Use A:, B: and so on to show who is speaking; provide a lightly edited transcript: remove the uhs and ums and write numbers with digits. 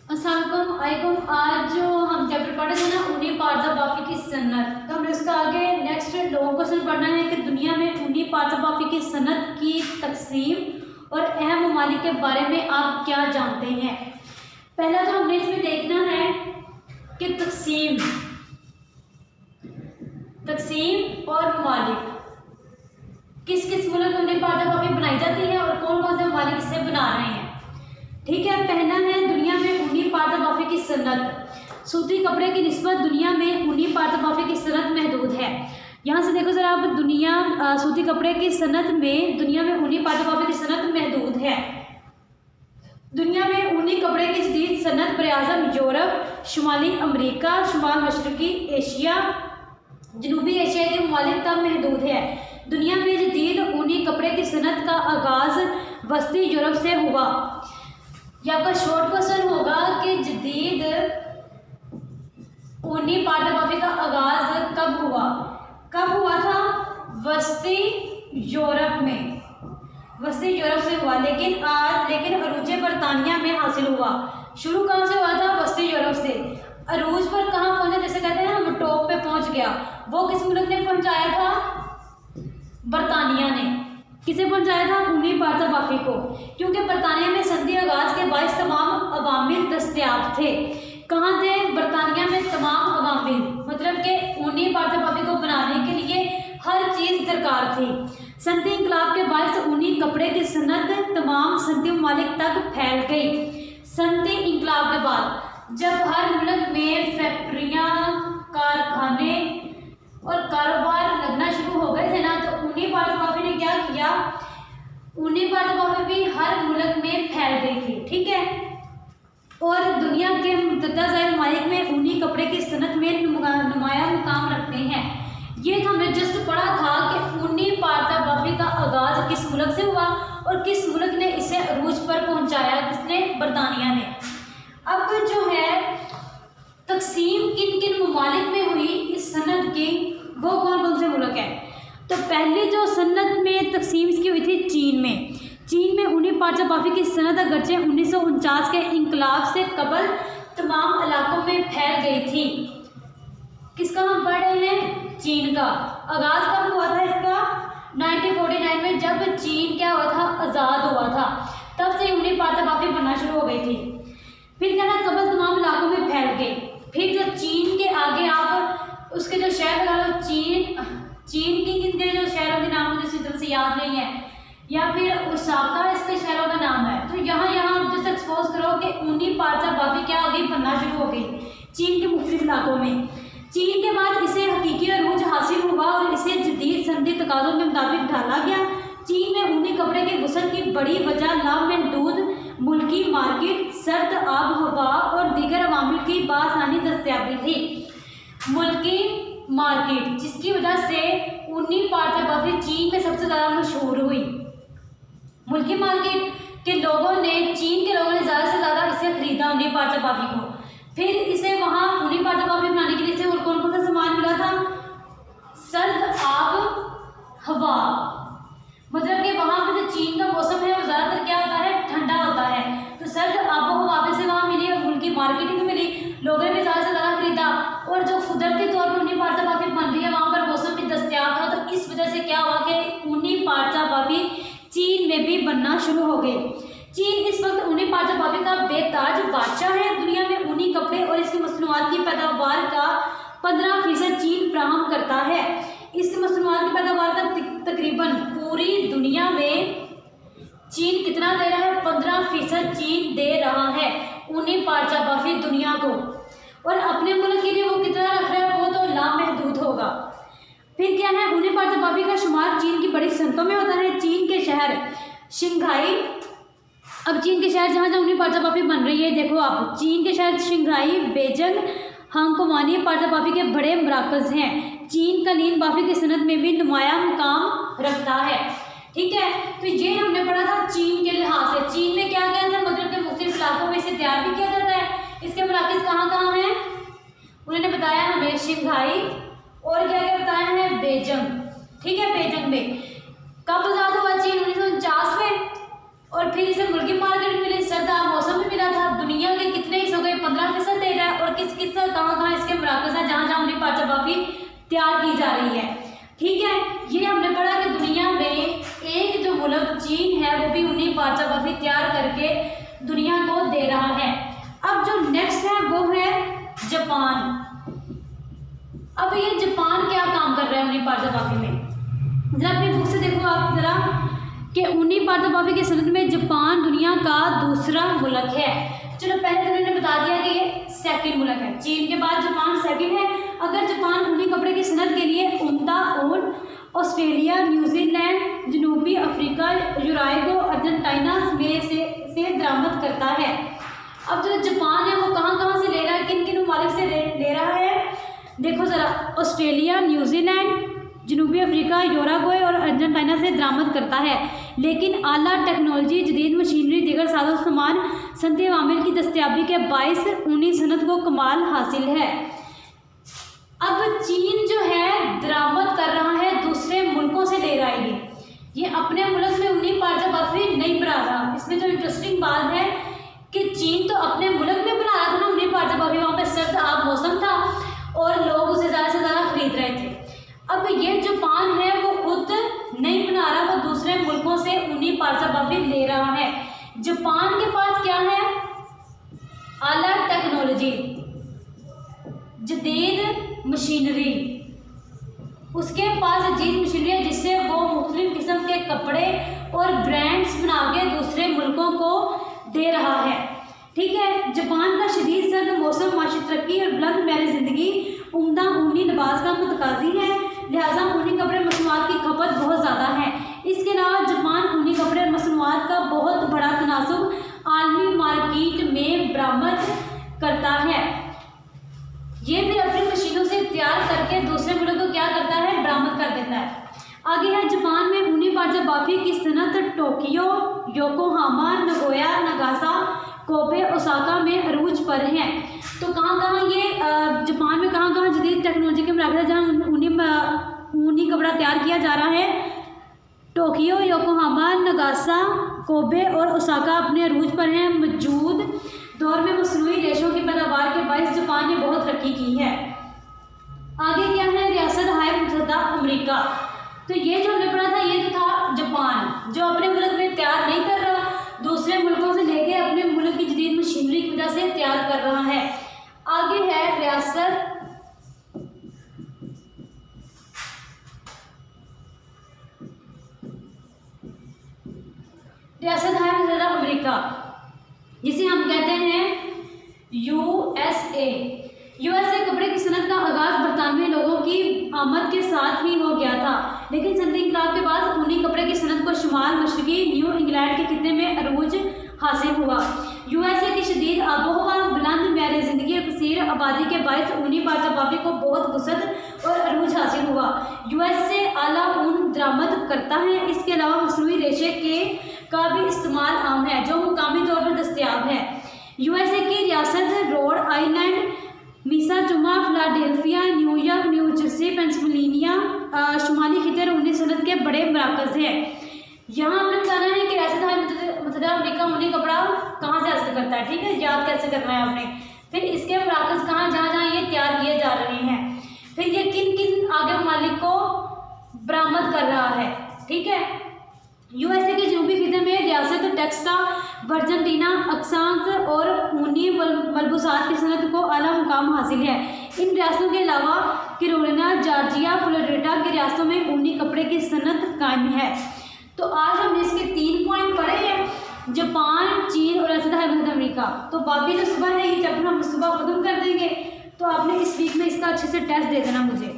A: अस्सलामुअलैकुम। आज जो हम चैप्टर पढ़ रहे हैं ना, ऊनी पारजा बाफी की सनत, तो हमने उसका आगे नेक्स्ट लोगों क्वेश्चन पढ़ना है कि दुनिया में ऊनी पारजा बाफी की सनत की तकसीम और अहम ममालिक के बारे में आप क्या जानते हैं। पहला तो हमने इसमें देखना है कि तकसीम और ममालिक, किस किस मुल्क में ऊनी पारजा बाफी बनाई जाती है और कौन कौन से ममालिक इससे बना रहे हैं। ठीक है, पहला है दुनिया में ऊनी पारजा बाफी की सनत। सूती कपड़े की निस्बत दुनिया में ऊनी पारजा बाफी की सनत महदूद है। यहाँ से देखो जरा, आप सूती कपड़े की सनत में दुनिया में ऊनी पारजा बाफी की सनत महदूद है। दुनिया में ऊनी कपड़े की जदीद सनत बराआज़म यूरोप, शुमाली अमरीका, शुमाल मशरकी एशिया, जनूबी एशिया के ममालिक तक महदूद है। दुनिया में जदीद ऊनी कपड़े की सनत का आगाज़ वस्ती यूरोप से हुआ। यहाँ पर शॉर्ट क्वेश्चन होगा कि जदीद ऊनी पारजा बाफी का आगाज कब हुआ था? वस्ती यूरोप से हुआ, लेकिन अरूज बरतानिया में हासिल हुआ। शुरू कहाँ से हुआ था? वस्ती यूरोप से। अरूज पर कहाँ पहुंचा? जैसे कहते हैं हम टॉप पे पहुंच गया, वो किस मुल्क ने पहुंचाया था? बरतानिया ने। किसे पहुंचाया था? ऊनी पारजा बाफी को, क्योंकि बरतानिया में संधि आगाज के बाईस तमाम अवामिल दस्तयाब थे। कहाँ थे? बरतानिया में तमाम अवामिल, मतलब कि ऊनी पारजा बाफी को बनाने के लिए हर चीज़ दरकार थी। संधि इंकलाब के बाईस ऊनी कपड़े की सनत तमाम संधि ममालिक तक फैल गई। संधि इंकलाब के बाद जब हर मुल्क में फैक्ट्रियाँ, कारखाने और कारोबार लगना शुरू हो गए थे ना, तो ऊनी पारजा बाफी ने क्या किया? ऊनी पारजा बाफी भी हर मुल्क में फैल गई थी। ठीक है, और दुनिया के मुतअद्दिद ममालिक में ऊनी कपड़े की सनत में नुमाया मुकाम रखते हैं। ये तो हमने जस्ट पढ़ा था कि ऊनी पारजा बाफी का आगाज किस मुल्क से हुआ और किस मुल्क ने इसे अरूज पर पहुंचाया, किसने? बरतानिया ने। अब जो है तकसीम किन किन ममालिक में हुई इस सनत की, वो कौन कौन से मुल्क हैं? तो पहली जो सनत में तकसीम इसकी हुई थी चीन में ऊनी पारजा बाफी की सनत अगरचे 1949 के इंकलाब से कबल तमाम इलाकों में फैल गई थी। किसका हम पढ़ रहे हैं? चीन का। आगाज कब हुआ था इसका? 1949 में, जब चीन क्या हुआ था? आज़ाद हुआ था। तब से ऊनी पारजा बाफी बनना शुरू हो गई थी। फिर क्या था? कबल तमाम इलाकों में फैल गई। फिर जो चीन के आगे आप उसके जो शहर लगा लो, चीन की किन जो शहरों के नाम मुझे तरह से याद नहीं है, या फिर ओसाका इसके शहरों का नाम है। तो यहाँ आप जैसे एक्सपोज करो कि ऊनी पारजा बाफी क्या हो गई? बनना शुरू हो गई चीन के मुख्तलिफ इलाकों में। चीन के बाद इसे हकीकी अरूज हासिल हुआ और इसे जदीद संधि तकाज़ों के मुताबिक ढाला गया। चीन में ऊनी कपड़े के वसन की बड़ी वजह लामहदूद मुल्की मार्केट, सर्द आब हवा और दीगर अवामिल की बासानी दस्तयाबी थी। मुल्की मार्केट, जिसकी वजह से ऊनी पारजा बाफी चीन में सबसे ज़्यादा मशहूर हुई। मुल्की मार्केट के लोगों ने, चीन के लोगों ने ज़्यादा से ज़्यादा इसे खरीदा, ऊनी पारजा बाफी को। फिर इसे वहाँ ऊनी पारजा बाफी बनाने के लिए इसे और कौन कौन सा सामान मिला था? सर्द आब हवा, मतलब कि वहाँ पर जो चीन का मौसम है वो ज़्यादातर क्या होता है? ठंडा होता है। तो सर्द आबो हवा से वहाँ मिली और मुल्की मार्केट भी मिली, लोगों ने भी ज़्यादा से ज़्यादा खरीदा। और जो कुदरती तौर पर ऊनी पारजा बाफी बन रही है, वहाँ पर मौसम भी दस्तयाब था, तो इस वजह से क्या हुआ कि ऊनी पारजा बाफी चीन में भी बनना शुरू हो गई। चीन इस वक्त ऊनी पारजा बाफी का बेताज बादशाह है। दुनिया में ऊनी कपड़े और इसकी मसनूआत की पैदावार का 15% चीन फराहम करता है। इसकी मसनूआत की पैदावार का तकरीबन पूरी दुनिया में चीन कितना दे रहा है? 15% चीन दे रहा है ऊनी पारजा बाफी दुनिया को। और अपने मुल्क के लिए वो कितना रख रहा है? वो तो लामहदूद होगा। फिर क्या है? ऊनी पारजा बाफी का शुमार चीन की बड़ी सनतों में होता है। चीन के शहर शंघाई, अब चीन के शहर जहाँ जहाँ ऊनी पारजा बाफी बन रही है, देखो आप, चीन के शहर शंघाई, बेजिंग, हांगकांग पारजा बाफी के बड़े मराकज़ हैं। चीन कालीन बाफी की सनत में भी नुमाया मुकाम रखता है। ठीक है, तो ये हमने पढ़ा था चीन के लिहाज से। चीन में क्या क्या था? मतलब के मुख्तलिफ इलाकों में इसे तैयार भी किया जाता है। इसके मराकज़ कहाँ कहाँ हैं? उन्होंने बताया हमें शंघाई और क्या क्या बताया है? बेजिंग। ठीक है, बेजिंग में कब आज़ाद हुआ चीन? 1949 में। और फिर इसे मुल्की मार्केट मिली, सर्द आब मौसम भी मिला था। दुनिया के कितने हिस्सों तैयार की जा रही है। ठीक है, ये हमने पढ़ा कि दुनिया में एक जो मुल्क चीन है वो भी ऊनी पारचा बर्फी तैयार करके दुनिया को दे रहा है। अब जो नेक्स्ट है वो है जापान। अब ये जापान क्या काम कर रहा है ऊनी पारचा बर्फी में, जरा अपनी बुक से देखो आप जरा कि ऊनी पारचा बर्फी की सनत में जापान दुनिया का दूसरा मुल्क है। चलो पहले तो उन्होंने बता दिया कि ये सेकंड मुल्क है, चीन के बाद जापान सेकंड है। अगर जापान ऊनी कपड़े की सनत के लिए उम्दा ऊन ऑस्ट्रेलिया, न्यूजीलैंड, जनूबी अफ्रीका, यूरागो, अर्जेंटीना में से दरामद करता है। अब जो जापान है वो कहाँ से ले रहा है, किन किन ममालिक से ले रहा है, देखो ज़रा, ऑस्ट्रेलिया, न्यूजीलैंड, जनूबी अफ्रीका, यूरागवे और अर्जेंटीना से दरामद करता है। लेकिन आला टेक्नोलॉजी, जदीद मशीनरी, दीगर साजो सामान, सनती अवामिल की दस्तयाबी के बाइस ऊनी सनत को कमाल हासिल है। अब चीन जो है दरामद कर रहा है, दूसरे मुल्कों से ले रहा है, ये अपने मुल्क में ऊनी पारचा बर्फी नहीं बना रहा। इसमें जो इंटरेस्टिंग बात है कि चीन तो अपने मुल्क में बना रहा था ना ऊनी पारचा बर्फी, वहाँ पे सर्द आब मौसम था और लोग उसे ज़्यादा से ज़्यादा खरीद रहे थे। अब ये जापान है वो खुद नहीं बना रहा, वो दूसरे मुल्कों से ऊनी पारचा बर्फी ले रहा है। जापान के पास क्या है, आला टेक्नोलॉजी, जदीद मशीनरी, उसके पास जदीद मशीनरी है जिससे वो मुख्तलिफ किस्म के कपड़े और ब्रांड्स बना के दूसरे मुल्कों को दे रहा है। ठीक है, जापान का शदीद सर्द मौसम, माशी तरक्की और बुलंद मैल ज़िंदगी उम्दा ऊनी लिबास का मुतकाज़ी है, लिहाजा ऊनी कपड़े मसनूआत की खपत बहुत ज़्यादा है। इसके अलावा जापान ऊनी कपड़े और मसनूआत का बहुत बड़ा तनासुब आलमी मार्केट में बरामद करता है। ये फिर अपनी मशीनों से तैयार करके दूसरे मुल्क को क्या करता है, बरामद कर देता है। आगे है जापान में ऊनी पारचा बर्फी की सनत Tokyo, Yokohama, Nagoya, Nagasaki, Kobe, Osaka में अरूज पर हैं। तो कहाँ ये जापान में कहाँ जदीद टेक्नोलॉजी के मराकज़ जहाँ ऊनी कपड़ा तैयार किया जा रहा है, टोक्यो, योकोहामा, नागासा, कोबे और ओसाका अपने अरूज पर हैं। मौजूद दौर में मसनूई रेशों की पैदावार के बायस जापान ने बहुत तरक्की की है। आगे क्या है, रियासत हाय मुत्तहिदा अमेरिका। तो ये जो हमने पढ़ा था ये तो था जापान जो अपने मुल्क में तैयार नहीं कर रहा, दूसरे मुल्कों से लेके अपने मुल्क की जदीद मशीनरी की वजह से तैयार कर रहा है। आगे है रियासत हाय मुत्तहिदा अमेरिका, जिसे हम कहते हैं यूएसए कपड़े की सनत का आगाज बरतानवी लोगों की आमद के साथ ही हो गया था, लेकिन सनती इंकलाब के बाद ऊनी कपड़े की सनत को शुमाल मशरकी न्यू इंग्लैंड के खिते में अरूज हासिल हुआ। यूएसए की शदीद आबोहवा, बुलंद म्यार ज़िंदगी और कसीर आबादी के बायस ऊनी पारचा बर्फी को बहुत वसअत और अरूज हासिल हुआ। यूएसए आला ऊन दरामद करता है, इसके अलावा मसनूई रेशे का भी इस्तेमाल आम है जो मुकामी तौर पर दस्तयाब है। यूएसए की रियासत Rhode Island, मिसाचुमा, Philadelphia, New York, new Jersey, Pennsylvania शुमाली खिते ऊनी सनत के बड़े मराकज़ हैं। यहाँ हमने बताना है कि रियासत हाय मुत्तहिदा अमेरिका ऊनी कपड़ा कहाँ से हासिल करता है। ठीक है, याद कैसे करना है आपने। फिर इसके मराकज़ कहाँ, जहाँ ये तैयार किए जा रहे हैं, फिर ये किन किन आगे ममालिक को बरामद कर रहा है। ठीक है, यूएसए के जनूबी खिते में रियासत टेक्सटा, अर्जेंटीना, अक्सांस और ऊनी मलबूसात की सनत को आला मुकाम हासिल है। इन रियासतों के अलावा कैरोलिना, जॉर्जिया, फ्लोरिडा की रियासतों में ऊनी कपड़े की सनत कायम है। तो आज हमने इसके 3 पॉइंट पढ़े हैं, जापान, चीन और रियासत हाय मुत्तहिदा अमेरिका। तो बाकी जो सुबह है ये चैप्टर हम सुबह खत्म कर देंगे, तो आपने इस वीक में इसका अच्छे से टेस्ट दे देना मुझे।